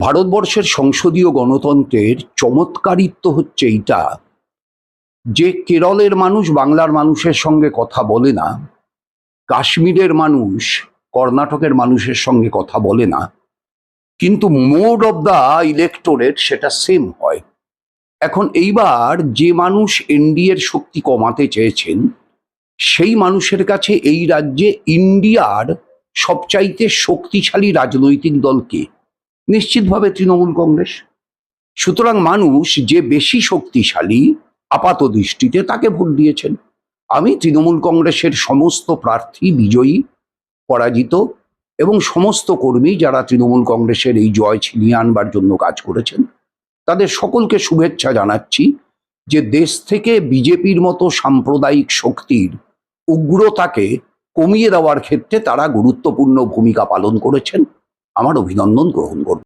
ভারতবর্ষের সংসদীয় গণতন্ত্রের চমৎকারিত্ব হচ্ছে এইটা যে কেরলের মানুষ বাংলার মানুষের সঙ্গে কথা বলে না, কাশ্মীরের মানুষ কর্ণাটকের মানুষের সঙ্গে কথা বলে না, কিন্তু মোড অব দ্য ইলেক্টোরেট সেটা সেম হয়। এখন এইবার যে মানুষ এনডিএর শক্তি কমাতে চেয়েছেন সেই মানুষের কাছে এই রাজ্যে ইন্ডিয়ার সবচাইতে শক্তিশালী রাজনৈতিক দলকে নিশ্চিতভাবে তৃণমূল কংগ্রেস। সুতরাং মানুষ যে বেশি শক্তিশালী আপাত দৃষ্টিতে তাকে ভোট দিয়েছেন। আমি তৃণমূল কংগ্রেসের সমস্ত প্রার্থী বিজয়ী, পরাজিত এবং সমস্ত কর্মী যারা তৃণমূল কংগ্রেসের এই জয় ছিনিয়ে আনবার জন্য কাজ করেছেন তাদের সকলকে শুভেচ্ছা জানাচ্ছি যে দেশ থেকে বিজেপির মতো সাম্প্রদায়িক শক্তির উগ্রতাকে কমিয়ে দেওয়ার ক্ষেত্রে তারা গুরুত্বপূর্ণ ভূমিকা পালন করেছেন। আমার অভিনন্দন গ্রহণ করব।